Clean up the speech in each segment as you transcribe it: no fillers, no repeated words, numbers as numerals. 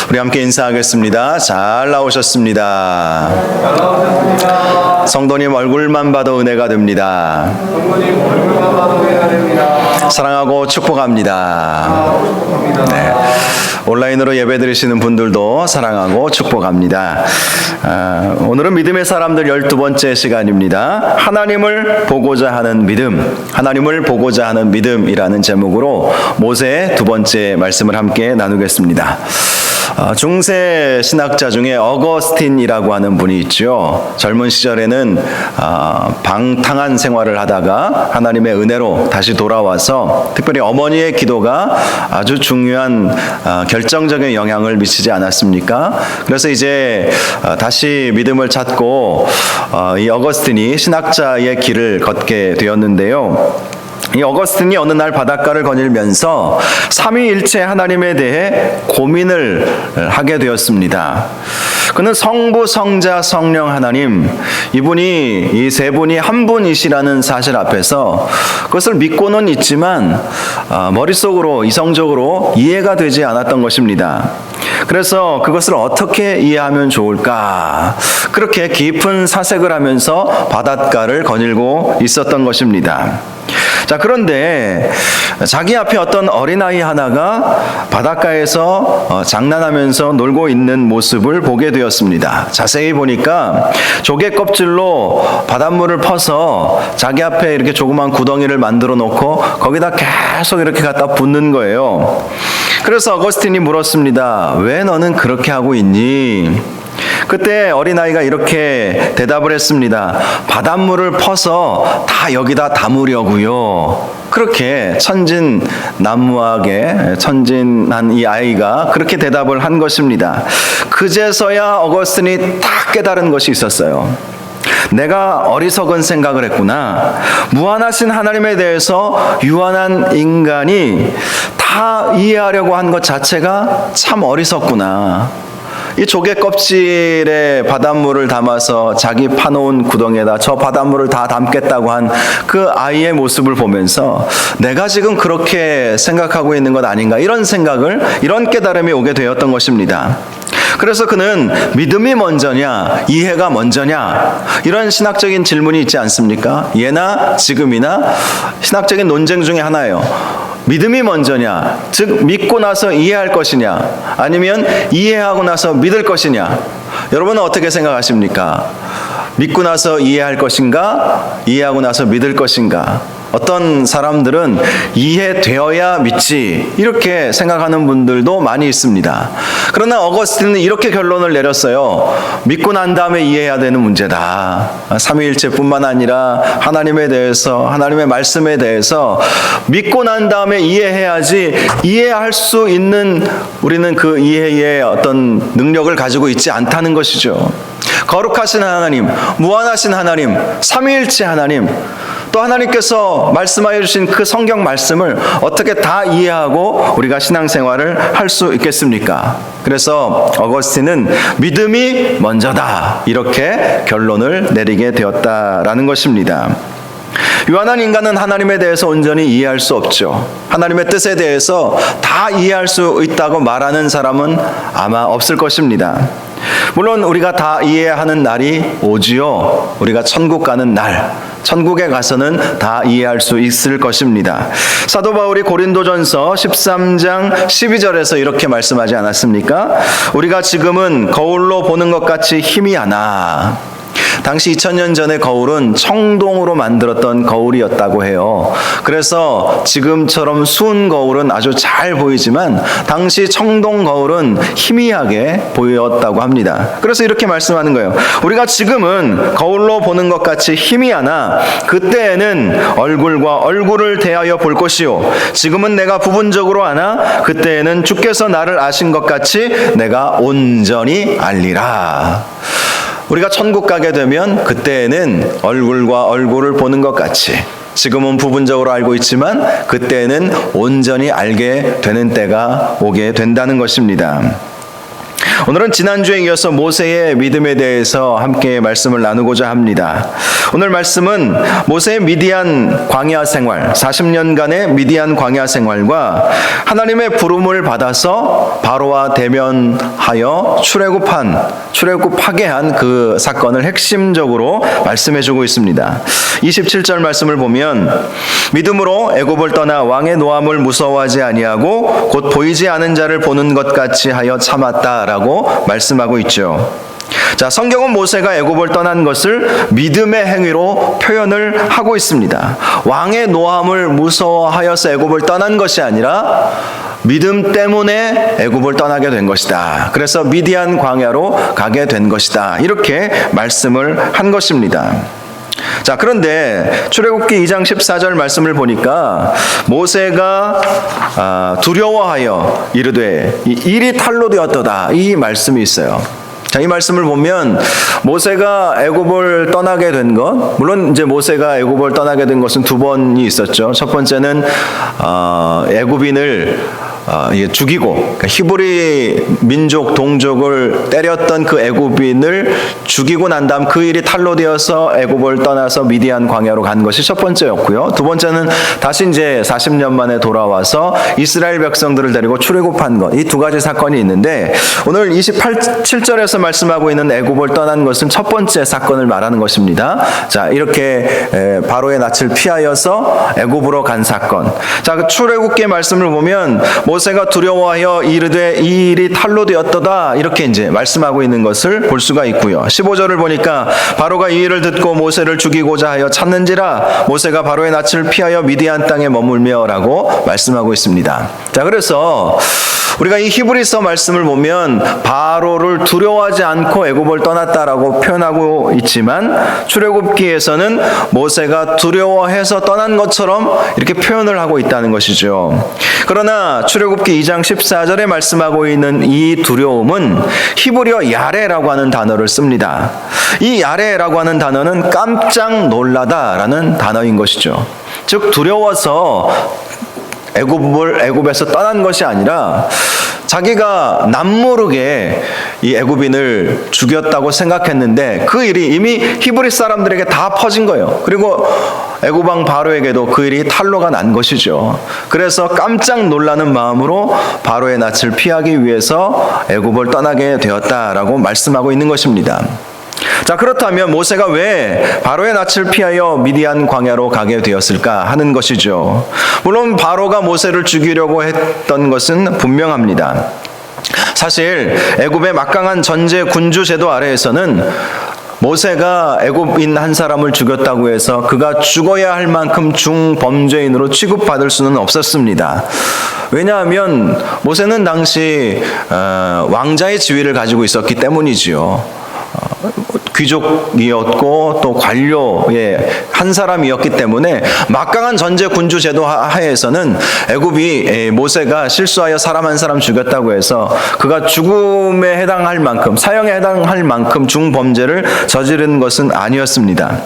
우리 함께 인사하겠습니다. 잘 나오셨습니다. 성도님 얼굴만 봐도 은혜가 됩니다. 사랑하고 축복합니다. 네. 온라인으로 예배 드리시는 분들도 사랑하고 축복합니다. 오늘은 믿음의 사람들 12번째 시간입니다. 하나님을 보고자 하는 믿음, 하나님을 보고자 하는 믿음이라는 제목으로 모세의 두 번째 말씀을 함께 나누겠습니다. 중세 신학자 중에 어거스틴이라고 하는 분이 있죠. 젊은 시절에는 방탕한 생활을 하다가 하나님의 은혜로 다시 돌아와서 특별히 어머니의 기도가 아주 중요한 결정적인 영향을 미치지 않았습니까? 그래서 이제 다시 믿음을 찾고 이 어거스틴이 신학자의 길을 걷게 되었는데요. 이 어거스틴이 어느 날 바닷가를 거닐면서 삼위일체 하나님에 대해 고민을 하게 되었습니다. 그는 성부, 성자, 성령 하나님, 이분이 이 세 분이 한 분이시라는 사실 앞에서 그것을 믿고는 있지만 머릿속으로 이성적으로 이해가 되지 않았던 것입니다. 그래서 그것을 어떻게 이해하면 좋을까? 그렇게 깊은 사색을 하면서 바닷가를 거닐고 있었던 것입니다. 자, 그런데 자기 앞에 어떤 어린아이 하나가 바닷가에서 장난하면서 놀고 있는 모습을 보게 되었습니다. 자세히 보니까 조개 껍질로 바닷물을 퍼서 자기 앞에 이렇게 조그만 구덩이를 만들어 놓고 거기다 계속 이렇게 갖다 붓는 거예요. 그래서 어거스틴이 물었습니다. 왜 너는 그렇게 하고 있니? 그때 어린아이가 이렇게 대답을 했습니다. 바닷물을 퍼서 다 여기다 담으려고요. 그렇게 천진난무하게 천진한 이 아이가 그렇게 대답을 한 것입니다. 그제서야 어거스틴이 딱 깨달은 것이 있었어요. 내가 어리석은 생각을 했구나. 무한하신 하나님에 대해서 유한한 인간이 다 이해하려고 한 것 자체가 참 어리석구나. 이 조개 껍질에 바닷물을 담아서 자기 파놓은 구덩이에다 저 바닷물을 다 담겠다고 한 그 아이의 모습을 보면서 내가 지금 그렇게 생각하고 있는 것 아닌가, 이런 생각을, 이런 깨달음이 오게 되었던 것입니다. 그래서 그는 믿음이 먼저냐, 이해가 먼저냐, 이런 신학적인 질문이 있지 않습니까? 예나 지금이나 신학적인 논쟁 중에 하나예요. 믿음이 먼저냐, 즉 믿고 나서 이해할 것이냐, 아니면 이해하고 나서 믿을 것이냐. 여러분은 어떻게 생각하십니까? 믿고 나서 이해할 것인가, 이해하고 나서 믿을 것인가? 어떤 사람들은 이해되어야 믿지, 이렇게 생각하는 분들도 많이 있습니다. 그러나 어거스틴은 이렇게 결론을 내렸어요. 믿고 난 다음에 이해해야 되는 문제다. 삼위일체뿐만 아니라 하나님에 대해서, 하나님의 말씀에 대해서 믿고 난 다음에 이해해야지, 이해할 수 있는 우리는 그 이해의 어떤 능력을 가지고 있지 않다는 것이죠. 거룩하신 하나님, 무한하신 하나님, 삼위일체 하나님, 또 하나님께서 말씀하여 주신 그 성경 말씀을 어떻게 다 이해하고 우리가 신앙생활을 할 수 있겠습니까? 그래서 어거스틴은 믿음이 먼저다, 이렇게 결론을 내리게 되었다라는 것입니다. 유한한 인간은 하나님에 대해서 온전히 이해할 수 없죠. 하나님의 뜻에 대해서 다 이해할 수 있다고 말하는 사람은 아마 없을 것입니다. 물론 우리가 다 이해하는 날이 오지요. 우리가 천국 가는 날, 천국에 가서는 다 이해할 수 있을 것입니다. 사도 바울이 고린도전서 13장 12절에서 이렇게 말씀하지 않았습니까? 우리가 지금은 거울로 보는 것 같이 희미하나. 당시 2000년 전의 거울은 청동으로 만들었던 거울이었다고 해요. 그래서 지금처럼 수은 거울은 아주 잘 보이지만 당시 청동 거울은 희미하게 보였다고 합니다. 그래서 이렇게 말씀하는 거예요. 우리가 지금은 거울로 보는 것 같이 희미하나 그때에는 얼굴과 얼굴을 대하여 볼 것이요, 지금은 내가 부분적으로 아나 그때에는 주께서 나를 아신 것 같이 내가 온전히 알리라. 우리가 천국 가게 되면 그때에는 얼굴과 얼굴을 보는 것 같이, 지금은 부분적으로 알고 있지만 그때에는 온전히 알게 되는 때가 오게 된다는 것입니다. 오늘은 지난주에 이어서 모세의 믿음에 대해서 함께 말씀을 나누고자 합니다. 오늘 말씀은 모세의 미디안 광야 생활, 40년간의 미디안 광야 생활과 하나님의 부름을 받아서 바로와 대면하여 출애굽하게 한 그 사건을 핵심적으로 말씀해주고 있습니다. 27절 말씀을 보면 믿음으로 애굽을 떠나 왕의 노함을 무서워하지 아니하고 곧 보이지 않은 자를 보는 것 같이 하여 참았다라고 말씀하고 있죠. 자, 성경은 모세가 애굽을 떠난 것을 믿음의 행위로 표현을 하고 있습니다. 왕의 노함을 무서워하여서 애굽을 떠난 것이 아니라 믿음 때문에 애굽을 떠나게 된 것이다. 그래서 미디안 광야로 가게 된 것이다. 이렇게 말씀을 한 것입니다. 자, 그런데 출애굽기 2장 14절 말씀을 보니까 모세가 두려워하여 이르되 일이 탈로 되었도다, 이 말씀이 있어요. 자, 이 말씀을 보면 모세가 애굽을 떠나게 된 것, 물론 이제 모세가 애굽을 떠나게 된 것은 두 번이 있었죠. 첫 번째는 애굽인을 죽이고, 그러니까 히브리 민족 동족을 때렸던 그 애굽인을 죽이고 난 다음 그 일이 탈로 되어서 애굽을 떠나서 미디안 광야로 간 것이 첫 번째였고요. 두 번째는 다시 이제 40년 만에 돌아와서 이스라엘 백성들을 데리고 출애굽한 것, 이 두 가지 사건이 있는데 오늘 27절에서 말씀하고 있는 애굽을 떠난 것은 첫 번째 사건을 말하는 것입니다. 자, 이렇게 바로의 낯을 피하여서 애굽으로 간 사건. 자, 그 출애굽기의 말씀을 보면 모세가 두려워하여 이르되 이 일이 탈로 되었도다, 이렇게 이제 말씀하고 있는 것을 볼 수가 있고요. 15절을 보니까 바로가 이 일을 듣고 모세를 죽이고자 하여 찾는지라 모세가 바로의 낯을 피하여 미디안 땅에 머물며라고 말씀하고 있습니다. 자, 그래서 우리가 이 히브리서 말씀을 보면 바로를 두려워하지 않고 애굽을 떠났다라고 표현하고 있지만 출애굽기에서는 모세가 두려워해서 떠난 것처럼 이렇게 표현을 하고 있다는 것이죠. 그러나 출애굽기 2장 14절에 말씀하고 있는 이 두려움은 히브리어 야레라고 하는 단어를 씁니다. 이 야레라고 하는 단어는 깜짝 놀라다라는 단어인 것이죠. 즉 두려워서 애굽에서 떠난 것이 아니라 자기가 남모르게 이 애굽인을 죽였다고 생각했는데 그 일이 이미 히브리 사람들에게 다 퍼진 거예요. 그리고 애굽 왕 바로에게도 그 일이 탄로가 난 것이죠. 그래서 깜짝 놀라는 마음으로 바로의 낯을 피하기 위해서 애굽을 떠나게 되었다라고 말씀하고 있는 것입니다. 자, 그렇다면 모세가 왜 바로의 낯을 피하여 미디안 광야로 가게 되었을까 하는 것이죠. 물론 바로가 모세를 죽이려고 했던 것은 분명합니다. 사실 애굽의 막강한 전제 군주 제도 아래에서는 모세가 애굽인 한 사람을 죽였다고 해서 그가 죽어야 할 만큼 중범죄인으로 취급받을 수는 없었습니다. 왜냐하면 모세는 당시 왕자의 지위를 가지고 있었기 때문이지요. 귀족이었고 또 관료의 한 사람이었기 때문에 막강한 전제 군주 제도 하에서는 애굽이 모세가 실수하여 사람 한 사람 죽였다고 해서 그가 죽음에 해당할 만큼, 사형에 해당할 만큼 중범죄를 저지른 것은 아니었습니다.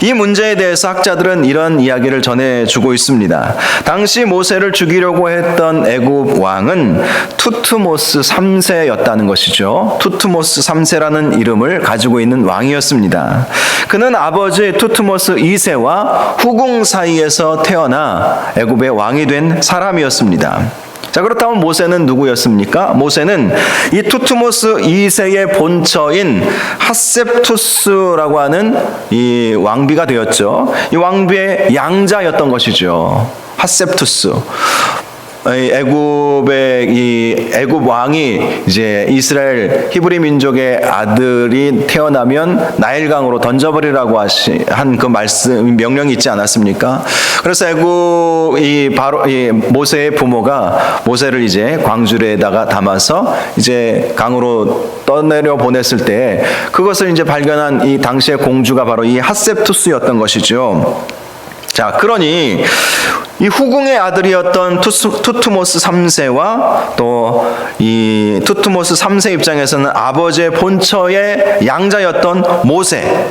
이 문제에 대해서 학자들은 이런 이야기를 전해주고 있습니다. 당시 모세를 죽이려고 했던 애굽 왕은 투트모스 3세였다는 것이죠. 투트모스 3세라는 이름을 가지고 있는 왕이었습니다. 그는 아버지 투트모스 2세와 후궁 사이에서 태어나 애굽의 왕이 된 사람이었습니다. 자, 그렇다면 모세는 누구였습니까? 모세는 이 투트모스 2세의 본처인 핫셉투스라고 하는 이 왕비가 되었죠. 이 왕비의 양자였던 것이죠. 핫셉투스. 애굽 왕이 이제 이스라엘 히브리 민족의 아들이 태어나면 나일강으로 던져버리라고 한 그 말씀 명령이 있지 않았습니까? 그래서 바로 모세의 부모가 모세를 이제 광주리에다가 담아서 이제 강으로 떠내려 보냈을 때 그것을 이제 발견한 이 당시의 공주가 바로 이 핫셉투스였던 것이죠. 자, 그러니 이 후궁의 아들이었던 투트모스 3세와 또 이 투트모스 3세 입장에서는 아버지의 본처의 양자였던 모세,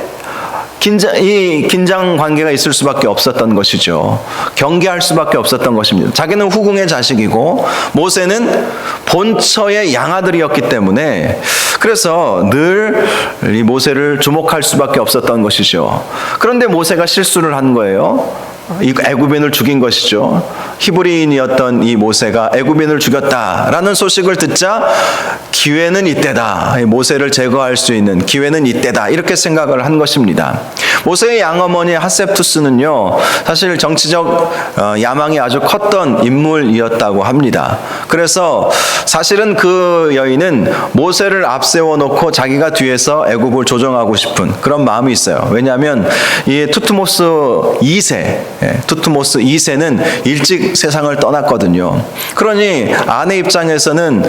긴장 관계가 있을 수밖에 없었던 것이죠. 경계할 수밖에 없었던 것입니다. 자기는 후궁의 자식이고 모세는 본처의 양아들이었기 때문에 그래서 늘 이 모세를 주목할 수밖에 없었던 것이죠. 그런데 모세가 실수를 한 거예요. 이 애굽인을 죽인 것이죠. 히브리인이었던 이 모세가 애굽인을 죽였다라는 소식을 듣자 기회는 이때다. 모세를 제거할 수 있는 기회는 이때다. 이렇게 생각을 한 것입니다. 모세의 양어머니 하셉투스는요, 사실 정치적 야망이 아주 컸던 인물이었다고 합니다. 그래서 사실은 그 여인은 모세를 앞세워 놓고 자기가 뒤에서 애굽을 조정하고 싶은 그런 마음이 있어요. 왜냐하면 이 투트모스 2세는 일찍 세상을 떠났거든요. 그러니 아내 입장에서는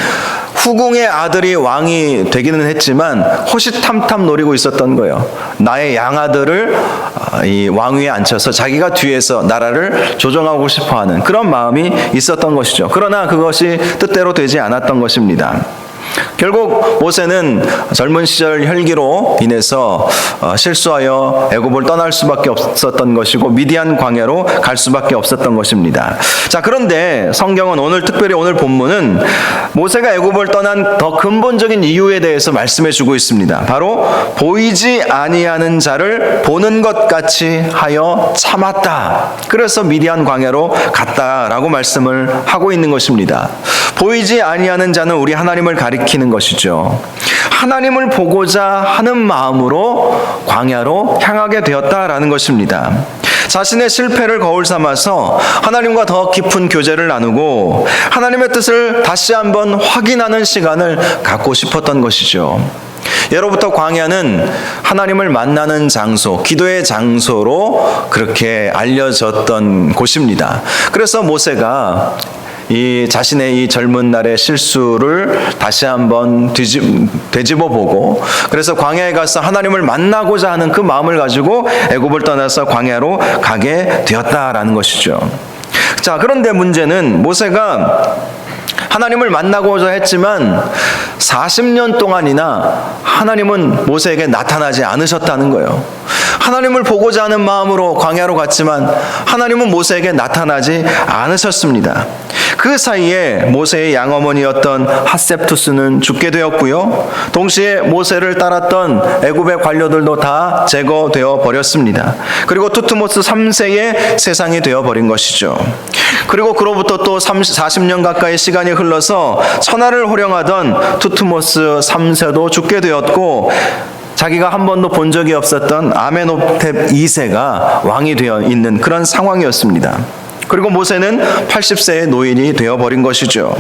후궁의 아들이 왕이 되기는 했지만 호시탐탐 노리고 있었던 거예요. 나의 양아들을 이 왕위에 앉혀서 자기가 뒤에서 나라를 조정하고 싶어하는 그런 마음이 있었던 것이죠. 그러나 그것이 뜻대로 되지 않았던 것입니다. 결국 모세는 젊은 시절 혈기로 인해서 실수하여 애굽을 떠날 수밖에 없었던 것이고 미디안 광야로 갈 수밖에 없었던 것입니다. 자, 그런데 성경은 특별히 오늘 본문은 모세가 애굽을 떠난 더 근본적인 이유에 대해서 말씀해 주고 있습니다. 바로 보이지 아니하는 자를 보는 것 같이 하여 참았다. 그래서 미디안 광야로 갔다라고 말씀을 하고 있는 것입니다. 보이지 아니하는 자는 우리 하나님을 가리키는 것이죠. 하나님을 보고자 하는 마음으로 광야로 향하게 되었다라는 것입니다. 자신의 실패를 거울 삼아서 하나님과 더 깊은 교제를 나누고 하나님의 뜻을 다시 한번 확인하는 시간을 갖고 싶었던 것이죠. 예로부터 광야는 하나님을 만나는 장소, 기도의 장소로 그렇게 알려졌던 곳입니다. 그래서 모세가 자신의 이 젊은 날의 실수를 다시 한번 되짚어 보고 그래서 광야에 가서 하나님을 만나고자 하는 그 마음을 가지고 애굽을 떠나서 광야로 가게 되었다라는 것이죠. 자, 그런데 문제는 모세가 하나님을 만나고자 했지만 40년 동안이나 하나님은 모세에게 나타나지 않으셨다는 거예요. 하나님을 보고자 하는 마음으로 광야로 갔지만 하나님은 모세에게 나타나지 않으셨습니다. 그 사이에 모세의 양어머니였던 하셉투스는 죽게 되었고요. 동시에 모세를 따랐던 애굽의 관료들도 다 제거되어 버렸습니다. 그리고 투트모스 3세의 세상이 되어 버린 것이죠. 그리고 그로부터 또 40년 가까이 시간이 흘러서 천하를 호령하던 투트모스 3세도 죽게 되었고 자기가 한 번도 본 적이 없었던 아멘호텝 2세가 왕이 되어 있는 그런 상황이었습니다. 그리고 모세는 80세의 노인이 되어버린 것이죠.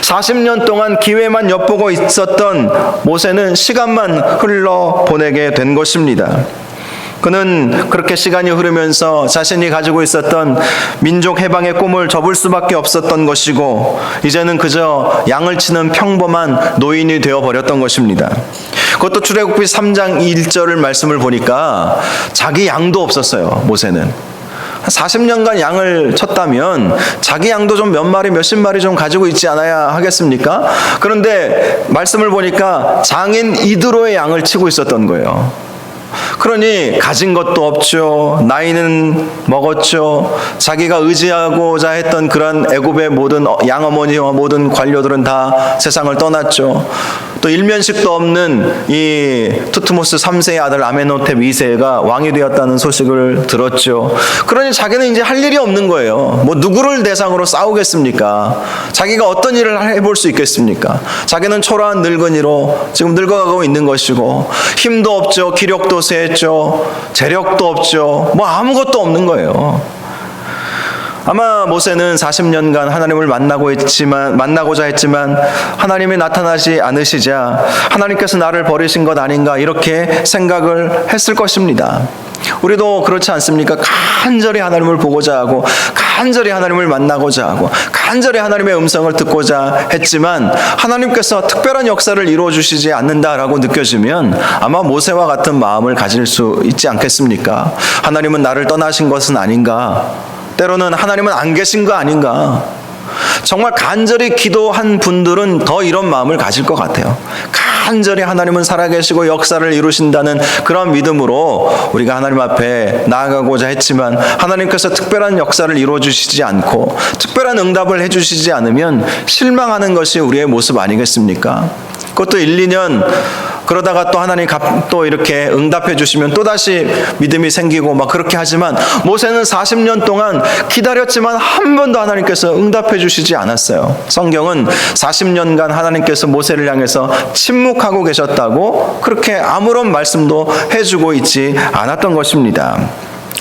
40년 동안 기회만 엿보고 있었던 모세는 시간만 흘러보내게 된 것입니다. 그는 그렇게 시간이 흐르면서 자신이 가지고 있었던 민족 해방의 꿈을 접을 수밖에 없었던 것이고 이제는 그저 양을 치는 평범한 노인이 되어버렸던 것입니다. 그것도 출애굽기 3장 1절을 말씀을 보니까 자기 양도 없었어요. 모세는 40년간 양을 쳤다면 자기 양도 좀 몇 마리 몇십 마리 좀 가지고 있지 않아야 하겠습니까? 그런데 말씀을 보니까 장인 이드로의 양을 치고 있었던 거예요. 그러니 가진 것도 없죠. 나이는 먹었죠. 자기가 의지하고자 했던 그런 애굽의 모든 양어머니와 모든 관료들은 다 세상을 떠났죠. 또 일면식도 없는 이 투트모스 3세의 아들 아멘호텝 2세가 왕이 되었다는 소식을 들었죠. 그러니 자기는 이제 할 일이 없는 거예요. 뭐 누구를 대상으로 싸우겠습니까? 자기가 어떤 일을 해볼 수 있겠습니까? 자기는 초라한 늙은이로 지금 늙어가고 있는 것이고 힘도 없죠. 기력도 쇠했죠. 재력도 없죠. 뭐 아무것도 없는 거예요. 아마 모세는 40년간 하나님을 만나고자 했지만 하나님이 나타나지 않으시자 하나님께서 나를 버리신 것 아닌가 이렇게 생각을 했을 것입니다. 우리도 그렇지 않습니까? 간절히 하나님을 보고자 하고 간절히 하나님을 만나고자 하고 간절히 하나님의 음성을 듣고자 했지만 하나님께서 특별한 역사를 이루어 주시지 않는다라고 느껴지면 아마 모세와 같은 마음을 가질 수 있지 않겠습니까? 하나님은 나를 떠나신 것은 아닌가? 때로는 하나님은 안 계신 거 아닌가? 정말 간절히 기도한 분들은 더 이런 마음을 가질 것 같아요. 간절히 하나님은 살아계시고 역사를 이루신다는 그런 믿음으로 우리가 하나님 앞에 나아가고자 했지만 하나님께서 특별한 역사를 이루어주시지 않고 특별한 응답을 해주시지 않으면 실망하는 것이 우리의 모습 아니겠습니까? 그것도 1, 2년 그러다가 또 하나님 또 이렇게 응답해 주시면 또다시 믿음이 생기고 막 그렇게 하지만 모세는 40년 동안 기다렸지만 한 번도 하나님께서 응답해 주시지 않았어요. 성경은 40년간 하나님께서 모세를 향해서 침묵하고 계셨다고 그렇게 아무런 말씀도 해주고 있지 않았던 것입니다.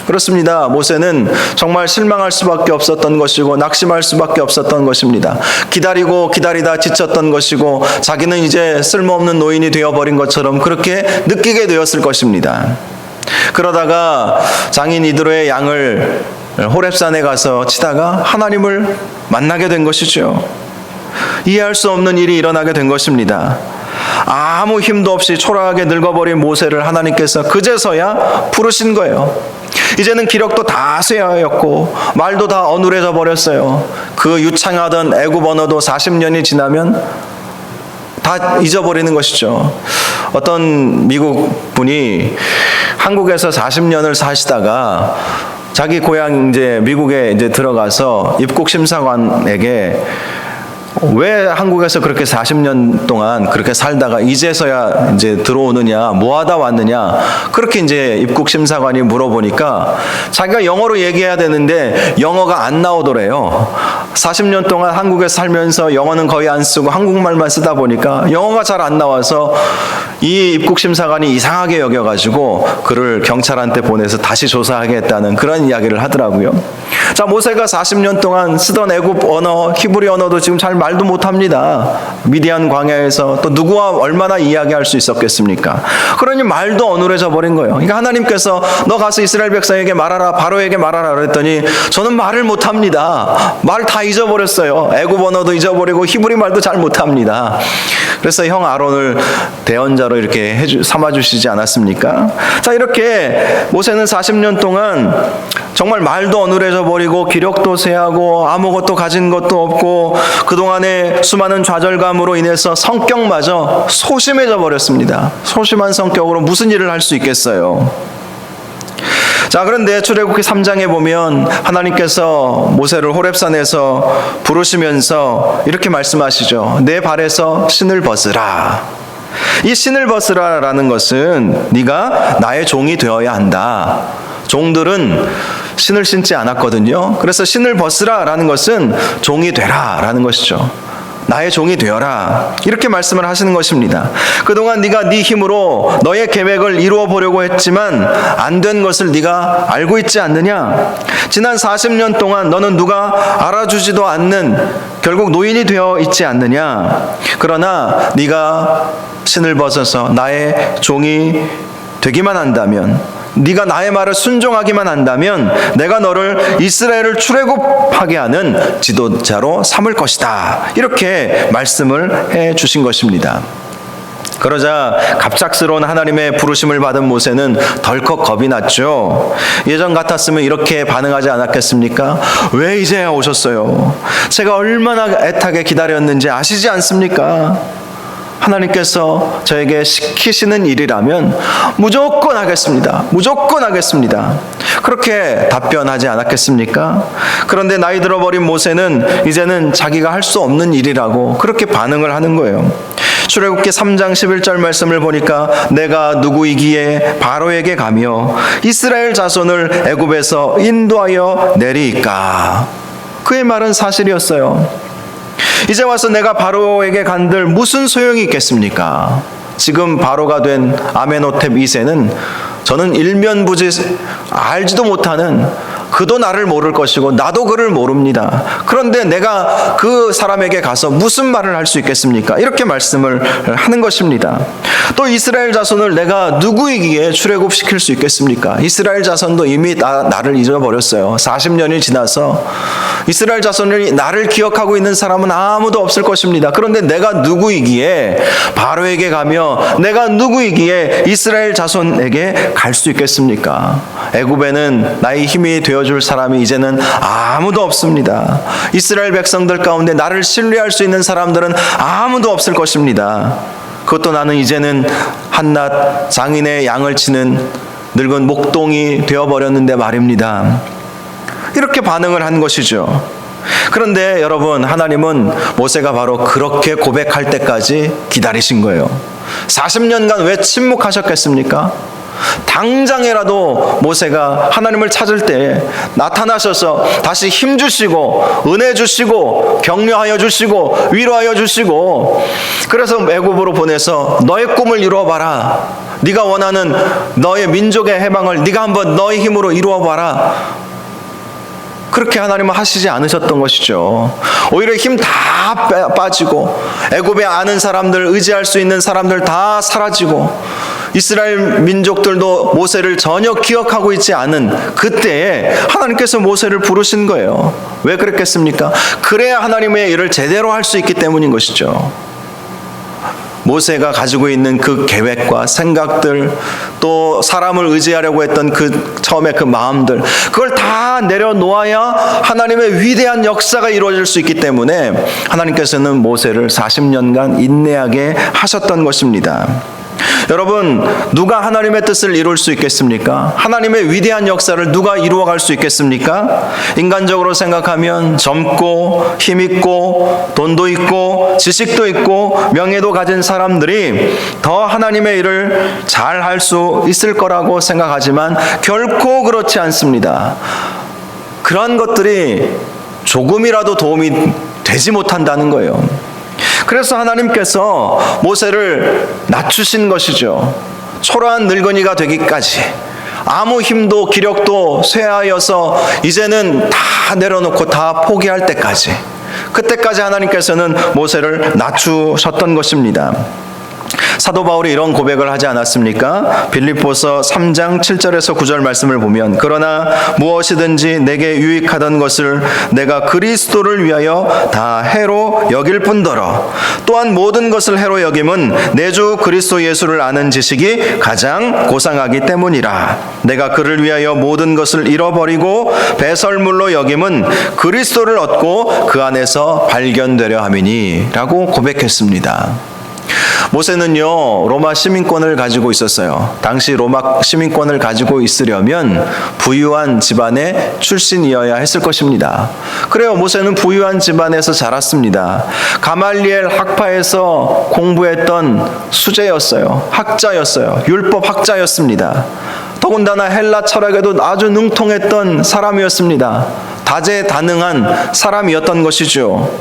그렇습니다. 모세는 정말 실망할 수밖에 없었던 것이고 낙심할 수밖에 없었던 것입니다. 기다리고 기다리다 지쳤던 것이고 자기는 이제 쓸모없는 노인이 되어버린 것처럼 그렇게 느끼게 되었을 것입니다. 그러다가 장인 이드로의 양을 호렙산에 가서 치다가 하나님을 만나게 된 것이죠. 이해할 수 없는 일이 일어나게 된 것입니다. 아무 힘도 없이 초라하게 늙어버린 모세를 하나님께서 그제서야 부르신 거예요. 이제는 기력도 다 쇠하였고 말도 다 어눌해져 버렸어요. 그 유창하던 애굽 언어도 40년이 지나면 다 잊어버리는 것이죠. 어떤 미국 분이 한국에서 40년을 사시다가 자기 고향 이제 미국에 이제 들어가서 입국 심사관에게 왜 한국에서 그렇게 40년 동안 그렇게 살다가 이제서야 이제 들어오느냐, 뭐 하다 왔느냐, 그렇게 이제 입국 심사관이 물어보니까 자기가 영어로 얘기해야 되는데 영어가 안 나오더래요. 40년 동안 한국에 살면서 영어는 거의 안 쓰고 한국말만 쓰다 보니까 영어가 잘 안 나와서 이 입국 심사관이 이상하게 여겨가지고 그를 경찰한테 보내서 다시 조사하겠다는 그런 이야기를 하더라고요. 자, 모세가 40년 동안 쓰던 애굽 언어, 히브리 언어도 지금 잘 말도 못합니다. 미디안 광야에서 또 누구와 얼마나 이야기할 수 있었겠습니까? 그러니 말도 어눌해져 버린 거예요. 그러니까 하나님께서 너 가서 이스라엘 백성에게 말하라, 바로에게 말하라 그랬더니 저는 말을 못합니다. 말 다 잊어버렸어요. 애굽 언어도 잊어버리고 히브리 말도 잘 못합니다. 그래서 형 아론을 대언자로 이렇게 삼아주시지 않았습니까? 자, 이렇게 모세는 40년 동안 정말 말도 어눌해져 버리고 기력도 쇠하고 아무것도 가진 것도 없고 그동안의 수많은 좌절감으로 인해서 성격마저 소심해져 버렸습니다. 소심한 성격으로 무슨 일을 할 수 있겠어요? 자, 그런데 출애굽기 3장에 보면 하나님께서 모세를 호렙산에서 부르시면서 이렇게 말씀하시죠. 내 발에서 신을 벗으라. 이 신을 벗으라라는 것은 네가 나의 종이 되어야 한다. 종들은 신을 신지 않았거든요. 그래서 신을 벗으라라는 것은 종이 되라라는 것이죠. 나의 종이 되어라, 이렇게 말씀을 하시는 것입니다. 그동안 네가 네 힘으로 너의 계획을 이루어 보려고 했지만 안 된 것을 네가 알고 있지 않느냐? 지난 40년 동안 너는 누가 알아주지도 않는 결국 노인이 되어 있지 않느냐? 그러나 네가 신을 벗어서 나의 종이 되기만 한다면, 네가 나의 말을 순종하기만 한다면 내가 너를 이스라엘을 출애굽하게 하는 지도자로 삼을 것이다. 이렇게 말씀을 해 주신 것입니다. 그러자 갑작스러운 하나님의 부르심을 받은 모세는 덜컥 겁이 났죠. 예전 같았으면 이렇게 반응하지 않았겠습니까? 왜 이제야 오셨어요? 제가 얼마나 애타게 기다렸는지 아시지 않습니까? 하나님께서 저에게 시키시는 일이라면 무조건 하겠습니다. 무조건 하겠습니다. 그렇게 답변하지 않았겠습니까? 그런데 나이 들어버린 모세는 이제는 자기가 할 수 없는 일이라고 그렇게 반응을 하는 거예요. 출애굽기 3장 11절 말씀을 보니까 내가 누구이기에 바로에게 가며 이스라엘 자손을 애굽에서 인도하여 내리이까. 그의 말은 사실이었어요. 이제 와서 내가 바로에게 간들 무슨 소용이 있겠습니까? 지금 바로가 된 아멘호텝 2세는 저는 일면부지 알지도 못하는, 그도 나를 모를 것이고 나도 그를 모릅니다. 그런데 내가 그 사람에게 가서 무슨 말을 할 수 있겠습니까? 이렇게 말씀을 하는 것입니다. 또 이스라엘 자손을 내가 누구이기에 출애굽시킬 수 있겠습니까? 이스라엘 자손도 이미 나를 잊어버렸어요. 40년이 지나서 이스라엘 자손이 나를 기억하고 있는 사람은 아무도 없을 것입니다. 그런데 내가 누구이기에 바로에게 가며 내가 누구이기에 이스라엘 자손에게 갈 수 있겠습니까? 애굽에는 나의 힘이 되어줄 사람이 이제는 아무도 없습니다. 이스라엘 백성들 가운데 나를 신뢰할 수 있는 사람들은 아무도 없을 것입니다. 그것도 나는 이제는 한낱 장인의 양을 치는 늙은 목동이 되어버렸는데 말입니다. 이렇게 반응을 한 것이죠. 그런데 여러분, 하나님은 모세가 바로 그렇게 고백할 때까지 기다리신 거예요. 40년간 왜 침묵하셨겠습니까? 당장이라도 모세가 하나님을 찾을 때 나타나셔서 다시 힘 주시고 은혜 주시고 격려하여 주시고 위로하여 주시고, 그래서 애굽으로 보내서 너의 꿈을 이루어봐라, 네가 원하는 너의 민족의 해방을 네가 한번 너의 힘으로 이루어봐라, 그렇게 하나님은 하시지 않으셨던 것이죠. 오히려 힘 다 빠지고 애굽에 아는 사람들, 의지할 수 있는 사람들 다 사라지고 이스라엘 민족들도 모세를 전혀 기억하고 있지 않은 그때에 하나님께서 모세를 부르신 거예요. 왜 그랬겠습니까? 그래야 하나님의 일을 제대로 할 수 있기 때문인 것이죠. 모세가 가지고 있는 그 계획과 생각들, 또 사람을 의지하려고 했던 그 처음에 그 마음들, 그걸 다 내려놓아야 하나님의 위대한 역사가 이루어질 수 있기 때문에 하나님께서는 모세를 40년간 인내하게 하셨던 것입니다. 여러분, 누가 하나님의 뜻을 이룰 수 있겠습니까? 하나님의 위대한 역사를 누가 이루어갈 수 있겠습니까? 인간적으로 생각하면 젊고 힘있고 돈도 있고 지식도 있고 명예도 가진 사람들이 더 하나님의 일을 잘 할 수 있을 거라고 생각하지만 결코 그렇지 않습니다. 그런 것들이 조금이라도 도움이 되지 못한다는 거예요. 그래서 하나님께서 모세를 낮추신 것이죠. 초라한 늙은이가 되기까지, 아무 힘도 기력도 쇠하여서 이제는 다 내려놓고 다 포기할 때까지, 그때까지 하나님께서는 모세를 낮추셨던 것입니다. 사도 바울이 이런 고백을 하지 않았습니까? 빌립보서 3장 7절에서 9절 말씀을 보면, 그러나 무엇이든지 내게 유익하던 것을 내가 그리스도를 위하여 다 해로 여길 뿐더러 또한 모든 것을 해로 여김은 내 주 그리스도 예수를 아는 지식이 가장 고상하기 때문이라. 내가 그를 위하여 모든 것을 잃어버리고 배설물로 여김은 그리스도를 얻고 그 안에서 발견되려 함이니 라고 고백했습니다. 모세는요, 로마 시민권을 가지고 있었어요. 당시 로마 시민권을 가지고 있으려면 부유한 집안의 출신이어야 했을 것입니다. 그래요, 모세는 부유한 집안에서 자랐습니다. 가말리엘 학파에서 공부했던 수재였어요. 학자였어요. 율법 학자였습니다. 더군다나 헬라 철학에도 아주 능통했던 사람이었습니다. 다재다능한 사람이었던 것이죠.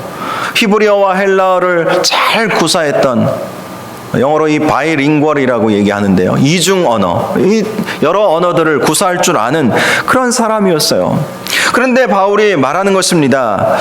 히브리어와 헬라어를 잘 구사했던, 영어로 이 바이링구얼이라고 얘기하는데요, 이중 언어, 이 여러 언어들을 구사할 줄 아는 그런 사람이었어요. 그런데 바울이 말하는 것입니다.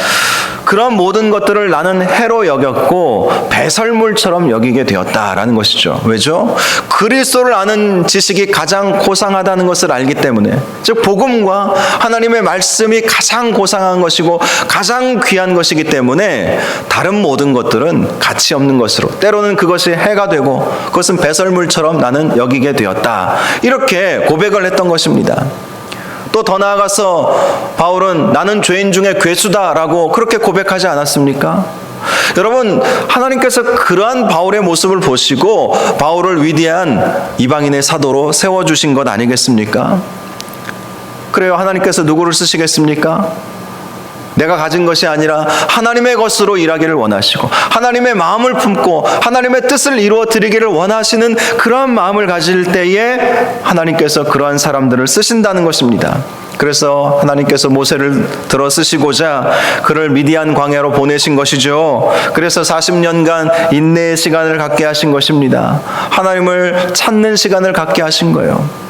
그런 모든 것들을 나는 해로 여겼고 배설물처럼 여기게 되었다라는 것이죠. 왜죠? 그리스도를 아는 지식이 가장 고상하다는 것을 알기 때문에, 즉 복음과 하나님의 말씀이 가장 고상한 것이고 가장 귀한 것이기 때문에 다른 모든 것들은 가치 없는 것으로, 때로는 그것이 해가 되고 그것은 배설물처럼 나는 여기게 되었다, 이렇게 고백을 했던 것입니다. 또 더 나아가서 바울은 나는 죄인 중에 괴수다라고 그렇게 고백하지 않았습니까? 여러분, 하나님께서 그러한 바울의 모습을 보시고 바울을 위대한 이방인의 사도로 세워주신 것 아니겠습니까? 그래요, 하나님께서 누구를 쓰시겠습니까? 내가 가진 것이 아니라 하나님의 것으로 일하기를 원하시고 하나님의 마음을 품고 하나님의 뜻을 이루어 드리기를 원하시는 그러한 마음을 가질 때에 하나님께서 그러한 사람들을 쓰신다는 것입니다. 그래서 하나님께서 모세를 들어 쓰시고자 그를 미디안 광야로 보내신 것이죠. 그래서 40년간 인내의 시간을 갖게 하신 것입니다. 하나님을 찾는 시간을 갖게 하신 거예요.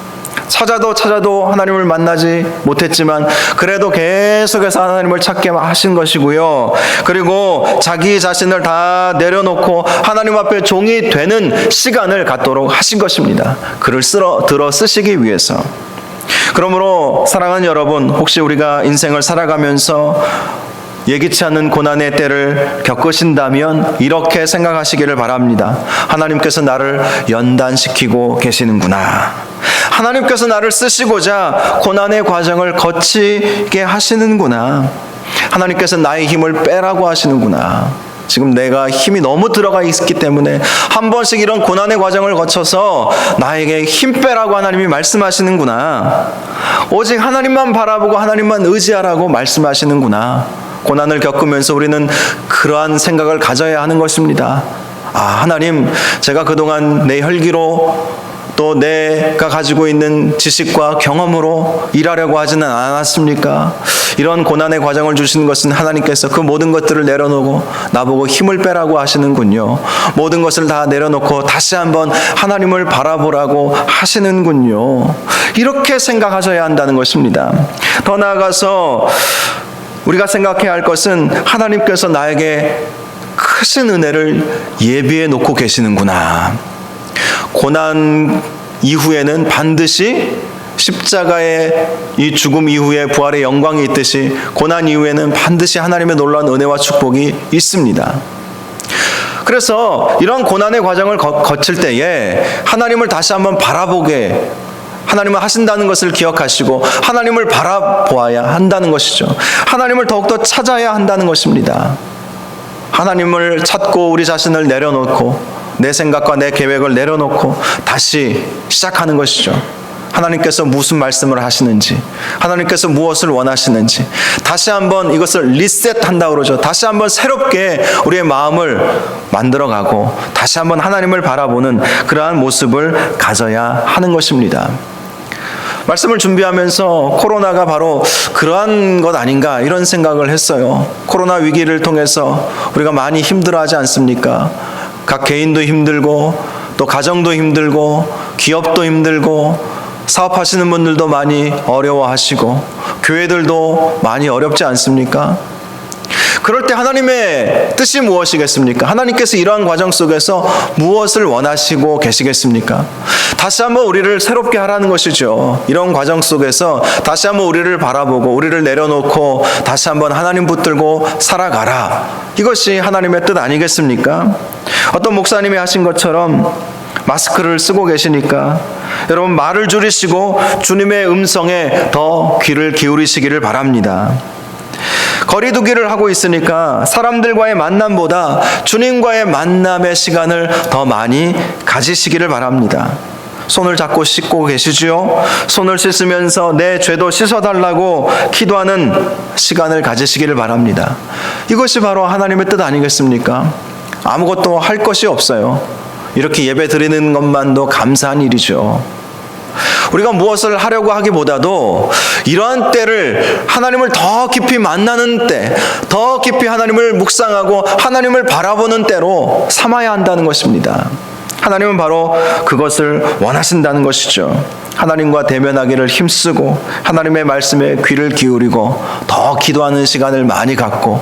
찾아도 하나님을 만나지 못했지만 그래도 계속해서 하나님을 찾게 하신 것이고요. 그리고 자기 자신을 다 내려놓고 하나님 앞에 종이 되는 시간을 갖도록 하신 것입니다. 그를 들어 쓰시기 위해서. 그러므로 사랑하는 여러분, 혹시 우리가 인생을 살아가면서 예기치 않은 고난의 때를 겪으신다면 이렇게 생각하시기를 바랍니다. 하나님께서 나를 연단시키고 계시는구나. 하나님께서 나를 쓰시고자 고난의 과정을 거치게 하시는구나. 하나님께서 나의 힘을 빼라고 하시는구나. 지금 내가 힘이 너무 들어가 있기 때문에 한 번씩 이런 고난의 과정을 거쳐서 나에게 힘 빼라고 하나님이 말씀하시는구나. 오직 하나님만 바라보고 하나님만 의지하라고 말씀하시는구나. 고난을 겪으면서 우리는 그러한 생각을 가져야 하는 것입니다. 아, 하나님, 제가 그동안 내 혈기로 또 내가 가지고 있는 지식과 경험으로 일하려고 하지는 않았습니까? 이런 고난의 과정을 주시는 것은 하나님께서 그 모든 것들을 내려놓고 나보고 힘을 빼라고 하시는군요. 모든 것을 다 내려놓고 다시 한번 하나님을 바라보라고 하시는군요. 이렇게 생각하셔야 한다는 것입니다. 더 나아가서 우리가 생각해야 할 것은 하나님께서 나에게 크신 은혜를 예비해 놓고 계시는구나. 고난 이후에는 반드시 십자가의 이 죽음 이후에 부활의 영광이 있듯이 고난 이후에는 반드시 하나님의 놀라운 은혜와 축복이 있습니다. 그래서 이런 고난의 과정을 거칠 때에 하나님을 다시 한번 바라보게, 하나님을 하신다는 것을 기억하시고 하나님을 바라보아야 한다는 것이죠. 하나님을 더욱더 찾아야 한다는 것입니다. 하나님을 찾고 우리 자신을 내려놓고 내 생각과 내 계획을 내려놓고 다시 시작하는 것이죠. 하나님께서 무슨 말씀을 하시는지, 하나님께서 무엇을 원하시는지 다시 한번 이것을 리셋한다고 그러죠. 다시 한번 새롭게 우리의 마음을 만들어가고 다시 한번 하나님을 바라보는 그러한 모습을 가져야 하는 것입니다. 말씀을 준비하면서 코로나가 바로 그러한 것 아닌가 이런 생각을 했어요. 코로나 위기를 통해서 우리가 많이 힘들어하지 않습니까? 각 개인도 힘들고 또 가정도 힘들고 기업도 힘들고 사업하시는 분들도 많이 어려워하시고 교회들도 많이 어렵지 않습니까? 그럴 때 하나님의 뜻이 무엇이겠습니까? 하나님께서 이러한 과정 속에서 무엇을 원하시고 계시겠습니까? 다시 한번 우리를 새롭게 하라는 것이죠. 이런 과정 속에서 다시 한번 우리를 바라보고 우리를 내려놓고 다시 한번 하나님 붙들고 살아가라. 이것이 하나님의 뜻 아니겠습니까? 어떤 목사님이 하신 것처럼 마스크를 쓰고 계시니까 여러분 말을 줄이시고 주님의 음성에 더 귀를 기울이시기를 바랍니다. 거리두기를 하고 있으니까 사람들과의 만남보다 주님과의 만남의 시간을 더 많이 가지시기를 바랍니다. 손을 잡고 씻고 계시지요? 손을 씻으면서 내 죄도 씻어달라고 기도하는 시간을 가지시기를 바랍니다. 이것이 바로 하나님의 뜻 아니겠습니까? 아무것도 할 것이 없어요. 이렇게 예배 드리는 것만도 감사한 일이죠. 우리가 무엇을 하려고 하기보다도 이러한 때를 하나님을 더 깊이 만나는 때, 더 깊이 하나님을 묵상하고 하나님을 바라보는 때로 삼아야 한다는 것입니다. 하나님은 바로 그것을 원하신다는 것이죠. 하나님과 대면하기를 힘쓰고 하나님의 말씀에 귀를 기울이고 더 기도하는 시간을 많이 갖고,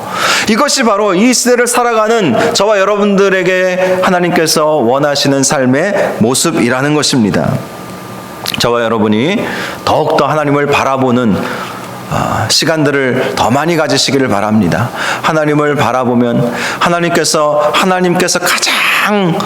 이것이 바로 이 시대를 살아가는 저와 여러분들에게 하나님께서 원하시는 삶의 모습이라는 것입니다. 저와 여러분이 더욱더 하나님을 바라보는 시간들을 더 많이 가지시기를 바랍니다. 하나님을 바라보면 하나님께서 가장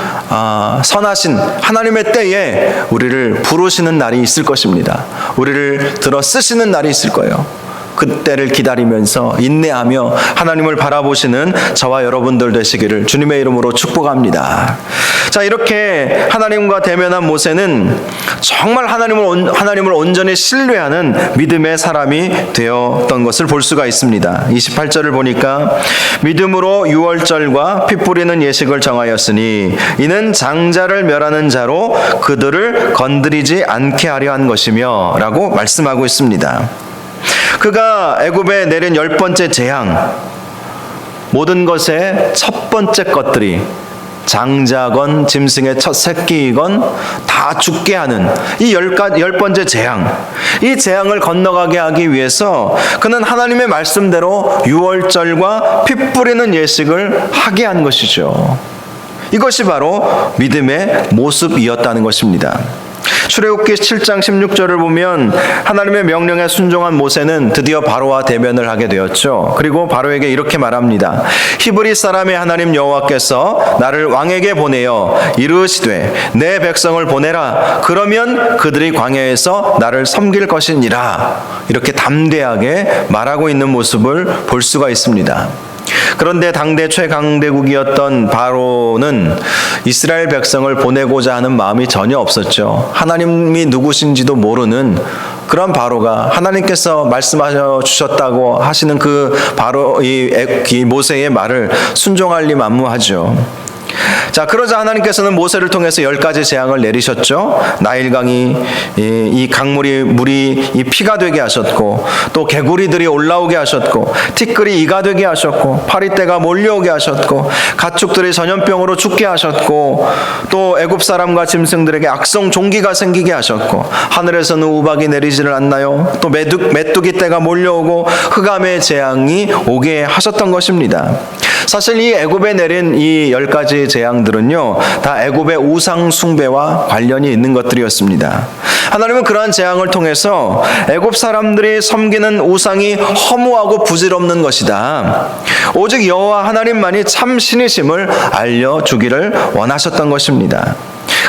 선하신 하나님의 때에 우리를 부르시는 날이 있을 것입니다. 우리를 들어 쓰시는 날이 있을 거예요. 그때를 기다리면서 인내하며 하나님을 바라보시는 저와 여러분들 되시기를 주님의 이름으로 축복합니다. 자, 이렇게 하나님과 대면한 모세는 정말 하나님을 온전히 신뢰하는 믿음의 사람이 되었던 것을 볼 수가 있습니다. 28절을 보니까 믿음으로 유월절과 피 뿌리는 예식을 정하였으니 이는 장자를 멸하는 자로 그들을 건드리지 않게 하려 한 것이며 라고 말씀하고 있습니다. 그가 애굽에 내린 10번째 재앙, 모든 것의 첫 번째 것들이 장자건 짐승의 첫 새끼이건 다 죽게 하는 이 10번째 재앙, 이 재앙을 건너가게 하기 위해서 그는 하나님의 말씀대로 유월절과 피 뿌리는 예식을 하게 한 것이죠. 이것이 바로 믿음의 모습이었다는 것입니다. 출애굽기 7장 16절을 보면 하나님의 명령에 순종한 모세는 드디어 바로와 대면을 하게 되었죠. 그리고 바로에게 이렇게 말합니다. 히브리 사람의 하나님 여호와께서 나를 왕에게 보내어 이르시되 내 백성을 보내라. 그러면 그들이 광야에서 나를 섬길 것이니라. 이렇게 담대하게 말하고 있는 모습을 볼 수가 있습니다. 그런데 당대 최강대국이었던 바로는 이스라엘 백성을 보내고자 하는 마음이 전혀 없었죠. 하나님이 누구신지도 모르는 그런 바로가 하나님께서 말씀하셔 주셨다고 하시는 그 바로 이 모세의 말을 순종할 리 만무하죠. 자, 그러자 하나님께서는 모세를 통해서 10가지 재앙을 내리셨죠. 나일강이 이 강물이 물이 이 피가 되게 하셨고, 또 개구리들이 올라오게 하셨고, 티끌이 이가 되게 하셨고, 파리떼가 몰려오게 하셨고, 가축들이 전염병으로 죽게 하셨고, 또 애굽 사람과 짐승들에게 악성 종기가 생기게 하셨고, 하늘에서는 우박이 내리지를 않나요? 또 메뚜기 떼가 몰려오고 흑암의 재앙이 오게 하셨던 것입니다. 사실 이 애굽에 내린 이 10가지 재앙들은요, 다 애굽의 우상 숭배와 관련이 있는 것들이었습니다. 하나님은 그러한 재앙을 통해서 애굽 사람들이 섬기는 우상이 허무하고 부질없는 것이다, 오직 여호와 하나님만이 참 신이심을 알려주기를 원하셨던 것입니다.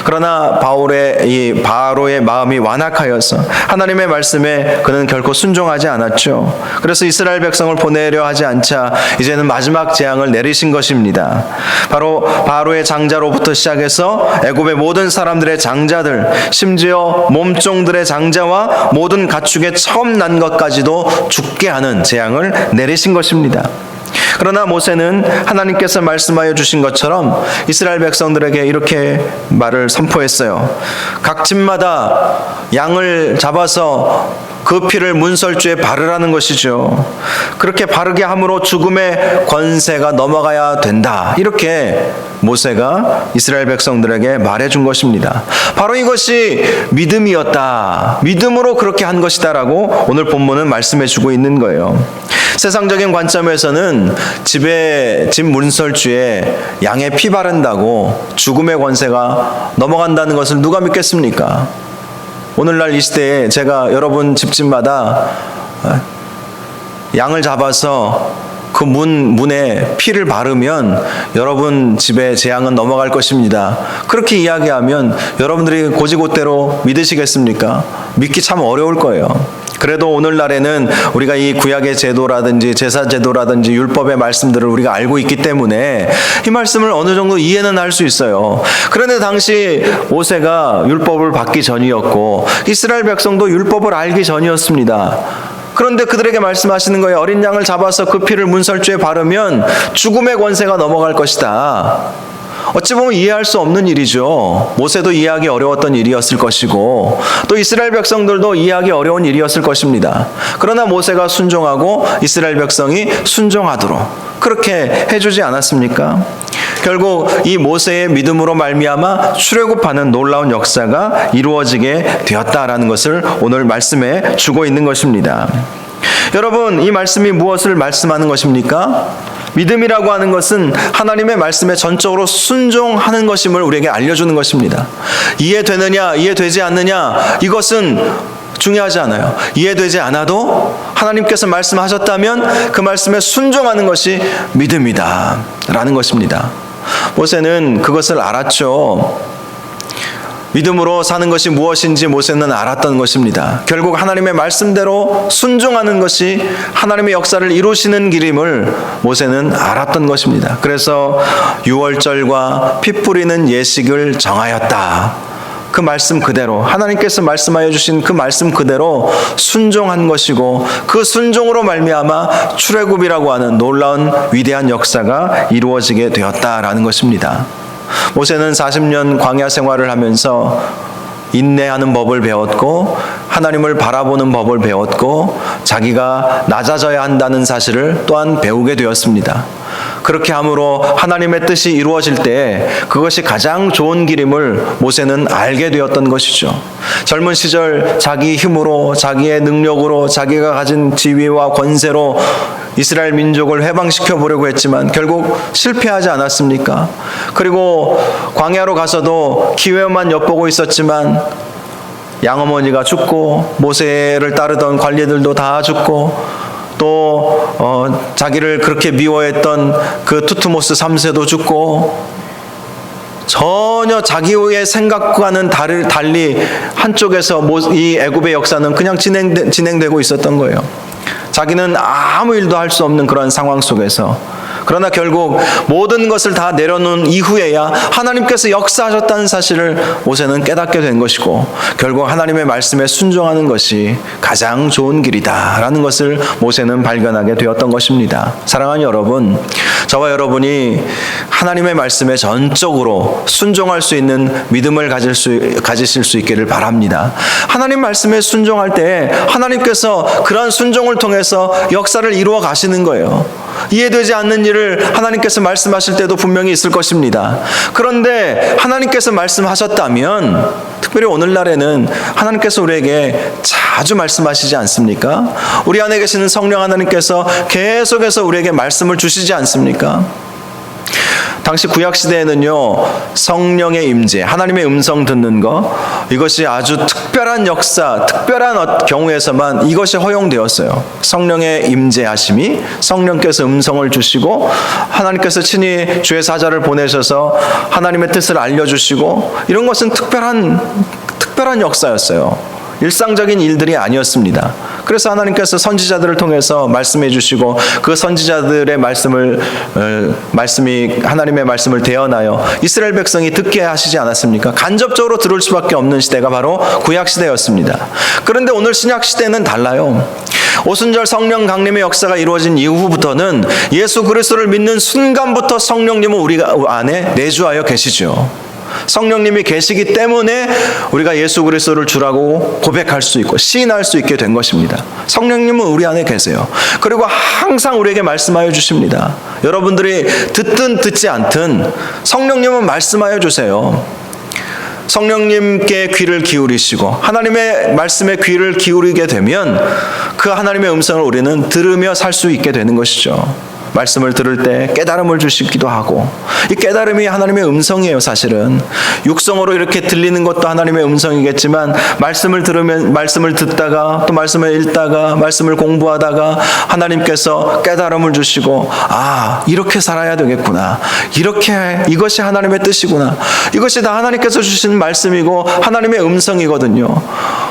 그러나 바로의 마음이 완악하여서 하나님의 말씀에 그는 결코 순종하지 않았죠. 그래서 이스라엘 백성을 보내려 하지 않자 이제는 마지막 재앙을 내리신 것입니다. 바로 바로의 장자로부터 시작해서 애굽의 모든 사람들의 장자들, 심지어 몸종들의 장자와 모든 가축의 처음 난 것까지도 죽게 하는 재앙을 내리신 것입니다. 그러나 모세는 하나님께서 말씀하여 주신 것처럼 이스라엘 백성들에게 이렇게 말을 선포했어요. 각 집마다 양을 잡아서 그 피를 문설주에 바르라는 것이죠. 그렇게 바르게 함으로 죽음의 권세가 넘어가야 된다, 이렇게 모세가 이스라엘 백성들에게 말해준 것입니다. 바로 이것이 믿음이었다, 믿음으로 그렇게 한 것이다라고 오늘 본문은 말씀해주고 있는 거예요. 세상적인 관점에서는 집 문설주에 양의 피 바른다고 죽음의 권세가 넘어간다는 것을 누가 믿겠습니까? 오늘날 이 시대에 제가 여러분 집집마다 양을 잡아서 그 문에 피를 바르면 여러분 집에 재앙은 넘어갈 것입니다, 그렇게 이야기하면 여러분들이 고지고대로 믿으시겠습니까? 믿기 참 어려울 거예요. 그래도 오늘날에는 우리가 이 구약의 제도라든지 제사 제도라든지 율법의 말씀들을 우리가 알고 있기 때문에 이 말씀을 어느 정도 이해는 할 수 있어요. 그런데 당시 모세가 율법을 받기 전이었고 이스라엘 백성도 율법을 알기 전이었습니다. 그런데 그들에게 말씀하시는 거예요. 어린 양을 잡아서 그 피를 문설주에 바르면 죽음의 권세가 넘어갈 것이다. 어찌 보면 이해할 수 없는 일이죠. 모세도 이해하기 어려웠던 일이었을 것이고 또 이스라엘 백성들도 이해하기 어려운 일이었을 것입니다. 그러나 모세가 순종하고 이스라엘 백성이 순종하도록 그렇게 해주지 않았습니까? 결국 이 모세의 믿음으로 말미암아 출애굽하는 놀라운 역사가 이루어지게 되었다라는 것을 오늘 말씀해 주고 있는 것입니다. 여러분, 이 말씀이 무엇을 말씀하는 것입니까? 믿음이라고 하는 것은 하나님의 말씀에 전적으로 순종하는 것임을 우리에게 알려주는 것입니다. 이해되느냐 이해되지 않느냐 이것은 중요하지 않아요. 이해되지 않아도 하나님께서 말씀하셨다면 그 말씀에 순종하는 것이 믿음이다 라는 것입니다. 모세는 그것을 알았죠. 믿음으로 사는 것이 무엇인지 모세는 알았던 것입니다. 결국 하나님의 말씀대로 순종하는 것이 하나님의 역사를 이루시는 길임을 모세는 알았던 것입니다. 그래서 유월절과 피 뿌리는 예식을 정하였다. 그 말씀 그대로 하나님께서 말씀하여 주신 그 말씀 그대로 순종한 것이고 그 순종으로 말미암아 출애굽이라고 하는 놀라운 위대한 역사가 이루어지게 되었다라는 것입니다. 모세는 40년 광야 생활을 하면서 인내하는 법을 배웠고 하나님을 바라보는 법을 배웠고 자기가 낮아져야 한다는 사실을 또한 배우게 되었습니다. 그렇게 함으로 하나님의 뜻이 이루어질 때 그것이 가장 좋은 길임을 모세는 알게 되었던 것이죠. 젊은 시절 자기 힘으로 자기의 능력으로 자기가 가진 지위와 권세로 이스라엘 민족을 해방시켜 보려고 했지만 결국 실패하지 않았습니까? 그리고 광야로 가서도 기회만 엿보고 있었지만 양어머니가 죽고 모세를 따르던 관리들도 다 죽고 또 자기를 그렇게 미워했던 그 투트모스 3세도 죽고 전혀 자기의 생각과는 달리 한쪽에서 이 애굽의 역사는 그냥 진행되고 있었던 거예요. 자기는 아무 일도 할 수 없는 그런 상황 속에서 그러나 결국 모든 것을 다 내려놓은 이후에야 하나님께서 역사하셨다는 사실을 모세는 깨닫게 된 것이고, 결국 하나님의 말씀에 순종하는 것이 가장 좋은 길이다라는 것을 모세는 발견하게 되었던 것입니다. 사랑하는 여러분, 저와 여러분이 하나님의 말씀에 전적으로 순종할 수 있는 믿음을 가지실 수 있기를 바랍니다. 하나님 말씀에 순종할 때 하나님께서 그러한 순종을 통해서 역사를 이루어 가시는 거예요. 이해되지 않는 일을 하나님께서 말씀하실 때도 분명히 있을 것입니다. 그런데 하나님께서 말씀하셨다면, 특별히 오늘날에는 하나님께서 우리에게 자주 말씀하시지 않습니까? 우리 안에 계시는 성령 하나님께서 계속해서 우리에게 말씀을 주시지 않습니까? 당시 구약시대에는요, 성령의 임재, 하나님의 음성 듣는 것, 이것이 아주 특별한 역사, 특별한 경우에서만 이것이 허용되었어요. 성령의 임재하심이, 성령께서 음성을 주시고 하나님께서 친히 주의 사자를 보내셔서 하나님의 뜻을 알려주시고, 이런 것은 특별한 역사였어요. 일상적인 일들이 아니었습니다. 그래서 하나님께서 선지자들을 통해서 말씀해 주시고, 그 선지자들의 말씀이 하나님의 말씀을 대언하여 이스라엘 백성이 듣게 하시지 않았습니까? 간접적으로 들을 수밖에 없는 시대가 바로 구약 시대였습니다. 그런데 오늘 신약 시대는 달라요. 오순절 성령 강림의 역사가 이루어진 이후부터는 예수 그리스도를 믿는 순간부터 성령님은 우리 안에 내주하여 계시죠. 성령님이 계시기 때문에 우리가 예수 그리스도를 주라고 고백할 수 있고 시인할 수 있게 된 것입니다. 성령님은 우리 안에 계세요. 그리고 항상 우리에게 말씀하여 주십니다. 여러분들이 듣든 듣지 않든 성령님은 말씀하여 주세요. 성령님께 귀를 기울이시고 하나님의 말씀에 귀를 기울이게 되면 그 하나님의 음성을 우리는 들으며 살 수 있게 되는 것이죠. 말씀을 들을 때 깨달음을 주시기도 하고, 이 깨달음이 하나님의 음성이에요. 사실은 육성으로 이렇게 들리는 것도 하나님의 음성이겠지만, 말씀을 들으면, 말씀을 듣다가 또 말씀을 읽다가 말씀을 공부하다가 하나님께서 깨달음을 주시고, 아, 이렇게 살아야 되겠구나, 이것이 하나님의 뜻이구나, 이것이 다 하나님께서 주신 말씀이고 하나님의 음성이거든요.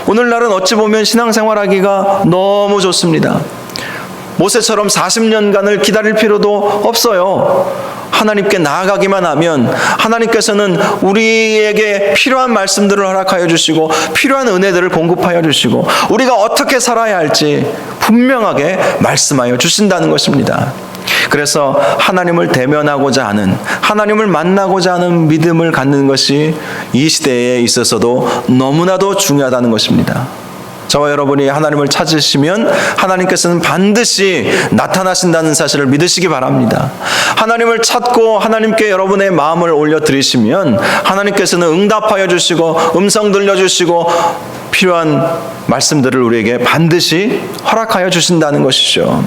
오늘날은 어찌 보면 신앙생활하기가 너무 좋습니다. 모세처럼 40년간을 기다릴 필요도 없어요. 하나님께 나아가기만 하면 하나님께서는 우리에게 필요한 말씀들을 허락하여 주시고 필요한 은혜들을 공급하여 주시고 우리가 어떻게 살아야 할지 분명하게 말씀하여 주신다는 것입니다. 그래서 하나님을 대면하고자 하는, 하나님을 만나고자 하는 믿음을 갖는 것이 이 시대에 있어서도 너무나도 중요하다는 것입니다. 저와 여러분이 하나님을 찾으시면 하나님께서는 반드시 나타나신다는 사실을 믿으시기 바랍니다. 하나님을 찾고 하나님께 여러분의 마음을 올려드리시면 하나님께서는 응답하여 주시고 음성 들려주시고 필요한 말씀들을 우리에게 반드시 허락하여 주신다는 것이죠.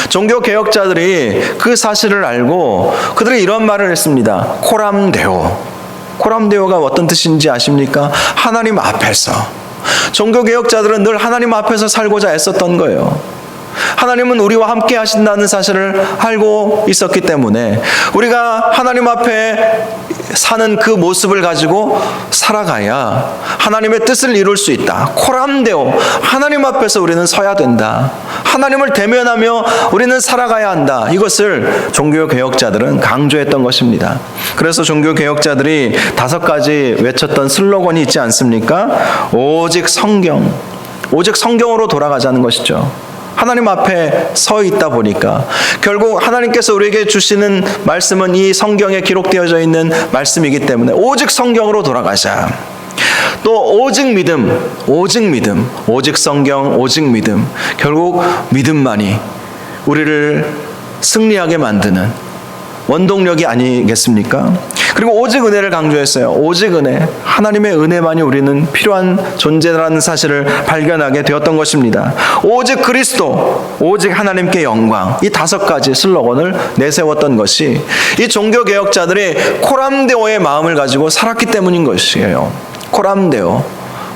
종교개혁자들이 그 사실을 알고 그들이 이런 말을 했습니다. 코람데오. 코람데오가 어떤 뜻인지 아십니까? 하나님 앞에서. 종교개혁자들은 늘 하나님 앞에서 살고자 애썼던 거예요. 하나님은 우리와 함께 하신다는 사실을 알고 있었기 때문에 우리가 하나님 앞에 사는 그 모습을 가지고 살아가야 하나님의 뜻을 이룰 수 있다. 코람데오, 하나님 앞에서 우리는 서야 된다. 하나님을 대면하며 우리는 살아가야 한다. 이것을 종교개혁자들은 강조했던 것입니다. 그래서 종교개혁자들이 5가지 외쳤던 슬로건이 있지 않습니까? 오직 성경, 오직 성경으로 돌아가자는 것이죠. 하나님 앞에 서 있다 보니까 결국 하나님께서 우리에게 주시는 말씀은 이 성경에 기록되어져 있는 말씀이기 때문에 오직 성경으로 돌아가자. 또 오직 믿음, 오직 성경, 오직 믿음. 결국 믿음만이 우리를 승리하게 만드는 원동력이 아니겠습니까? 그리고 오직 은혜를 강조했어요. 오직 은혜, 하나님의 은혜만이 우리는 필요한 존재라는 사실을 발견하게 되었던 것입니다. 오직 그리스도, 오직 하나님께 영광, 이 5가지 슬로건을 내세웠던 것이 이 종교개혁자들의 코람데오의 마음을 가지고 살았기 때문인 것이에요. 코람데오.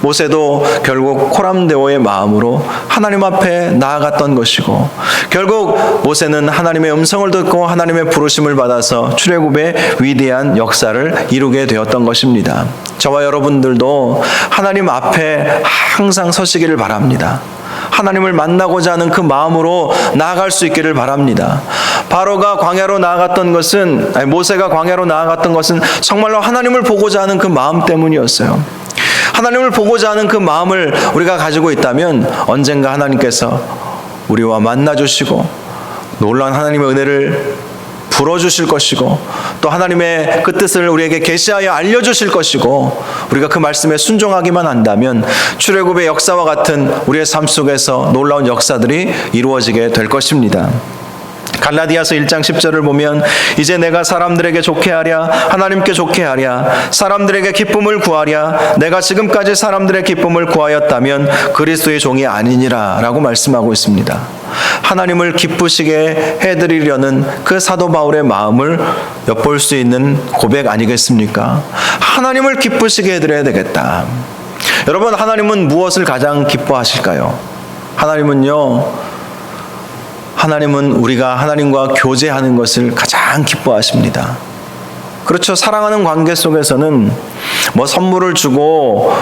모세도 결국 코람데오의 마음으로 하나님 앞에 나아갔던 것이고 결국 모세는 하나님의 음성을 듣고 하나님의 부르심을 받아서 출애굽의 위대한 역사를 이루게 되었던 것입니다. 저와 여러분들도 하나님 앞에 항상 서시기를 바랍니다. 하나님을 만나고자 하는 그 마음으로 나아갈 수 있기를 바랍니다. 바로가 광야로 나아갔던 것은, 모세가 광야로 나아갔던 것은 정말로 하나님을 보고자 하는 그 마음 때문이었어요. 하나님을 보고자 하는 그 마음을 우리가 가지고 있다면 언젠가 하나님께서 우리와 만나주시고 놀라운 하나님의 은혜를 불어주실 것이고, 또 하나님의 그 뜻을 우리에게 계시하여 알려주실 것이고, 우리가 그 말씀에 순종하기만 한다면 출애굽의 역사와 같은 우리의 삶 속에서 놀라운 역사들이 이루어지게 될 것입니다. 갈라디아서 1장 10절을 보면 이제 내가 사람들에게 좋게 하랴 하나님께 좋게 하랴 사람들에게 기쁨을 구하랴 내가 지금까지 사람들의 기쁨을 구하였다면 그리스도의 종이 아니니라 라고 말씀하고 있습니다. 하나님을 기쁘시게 해드리려는 그 사도 바울의 마음을 엿볼 수 있는 고백 아니겠습니까? 하나님을 기쁘시게 해드려야 되겠다. 여러분, 하나님은 무엇을 가장 기뻐하실까요? 하나님은 우리가 하나님과 교제하는 것을 가장 기뻐하십니다. 그렇죠. 사랑하는 관계 속에서는 선물을 주고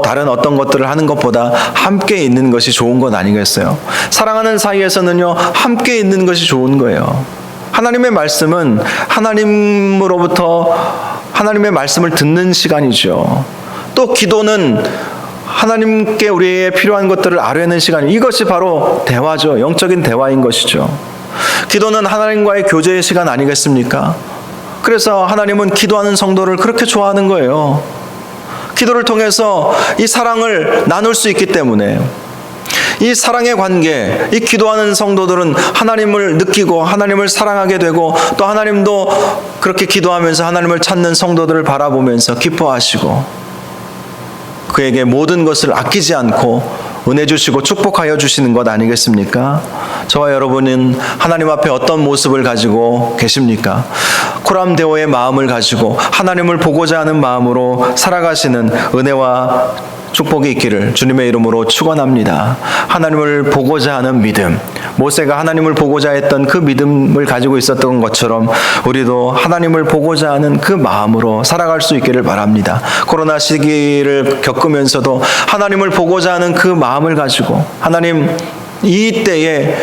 다른 어떤 것들을 하는 것보다 함께 있는 것이 좋은 것 아니겠어요? 사랑하는 사이에서는요, 함께 있는 것이 좋은 거예요. 하나님의 말씀은 하나님으로부터 하나님의 말씀을 듣는 시간이죠. 또 기도는 하나님께 우리의 필요한 것들을 아뢰는 시간이, 이것이 바로 대화죠. 영적인 대화인 것이죠. 기도는 하나님과의 교제의 시간 아니겠습니까? 그래서 하나님은 기도하는 성도를 그렇게 좋아하는 거예요. 기도를 통해서 이 사랑을 나눌 수 있기 때문에, 이 사랑의 관계, 이 기도하는 성도들은 하나님을 느끼고 하나님을 사랑하게 되고, 또 하나님도 그렇게 기도하면서 하나님을 찾는 성도들을 바라보면서 기뻐하시고 그에게 모든 것을 아끼지 않고 은혜 주시고 축복하여 주시는 것 아니겠습니까? 저와 여러분은 하나님 앞에 어떤 모습을 가지고 계십니까? 코람데오의 마음을 가지고 하나님을 보고자 하는 마음으로 살아가시는 은혜와 축복이 있기를 주님의 이름으로 축원합니다. 하나님을 보고자 하는 믿음, 모세가 하나님을 보고자 했던 그 믿음을 가지고 있었던 것처럼 우리도 하나님을 보고자 하는 그 마음으로 살아갈 수 있기를 바랍니다. 코로나 시기를 겪으면서도 하나님을 보고자 하는 그 마음을 가지고, 하나님, 이 때에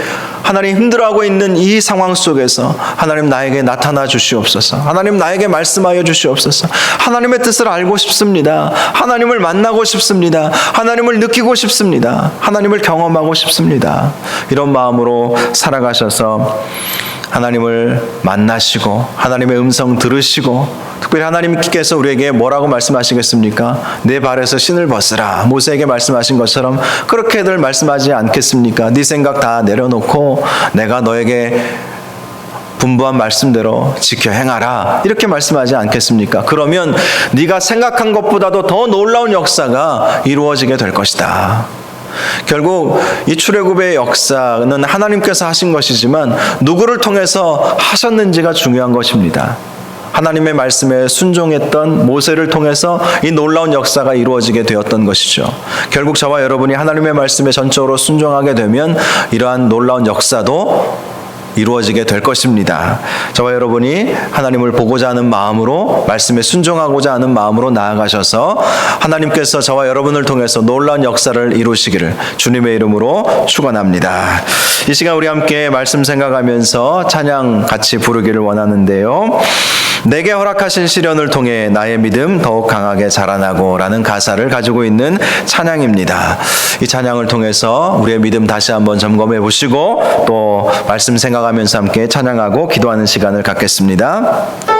하나님 힘들어하고 있는 이 상황 속에서 하나님 나에게 나타나 주시옵소서. 하나님 나에게 말씀하여 주시옵소서. 하나님의 뜻을 알고 싶습니다. 하나님을 만나고 싶습니다. 하나님을 느끼고 싶습니다. 하나님을 경험하고 싶습니다. 이런 마음으로 살아가셔서 하나님을 만나시고 하나님의 음성 들으시고, 특별히 하나님께서 우리에게 뭐라고 말씀하시겠습니까? 내 발에서 신을 벗으라, 모세에게 말씀하신 것처럼 그렇게들 말씀하지 않겠습니까? 네 생각 다 내려놓고 내가 너에게 분부한 말씀대로 지켜 행하라, 이렇게 말씀하지 않겠습니까? 그러면 네가 생각한 것보다도 더 놀라운 역사가 이루어지게 될 것이다. 결국 이 출애굽의 역사는 하나님께서 하신 것이지만 누구를 통해서 하셨는지가 중요한 것입니다. 하나님의 말씀에 순종했던 모세를 통해서 이 놀라운 역사가 이루어지게 되었던 것이죠. 결국 저와 여러분이 하나님의 말씀에 전적으로 순종하게 되면 이러한 놀라운 역사도 이루어지게 될 것입니다. 저와 여러분이 하나님을 보고자 하는 마음으로, 말씀에 순종하고자 하는 마음으로 나아가셔서 하나님께서 저와 여러분을 통해서 놀라운 역사를 이루시기를 주님의 이름으로 축원합니다. 이 시간 우리 함께 말씀 생각하면서 찬양 같이 부르기를 원하는데요. 내게 허락하신 시련을 통해 나의 믿음 더욱 강하게 자라나고 라는 가사를 가지고 있는 찬양입니다. 이 찬양을 통해서 우리의 믿음 다시 한번 점검해 보시고 또 말씀 생각하면서 함께 찬양하고 기도하는 시간을 갖겠습니다.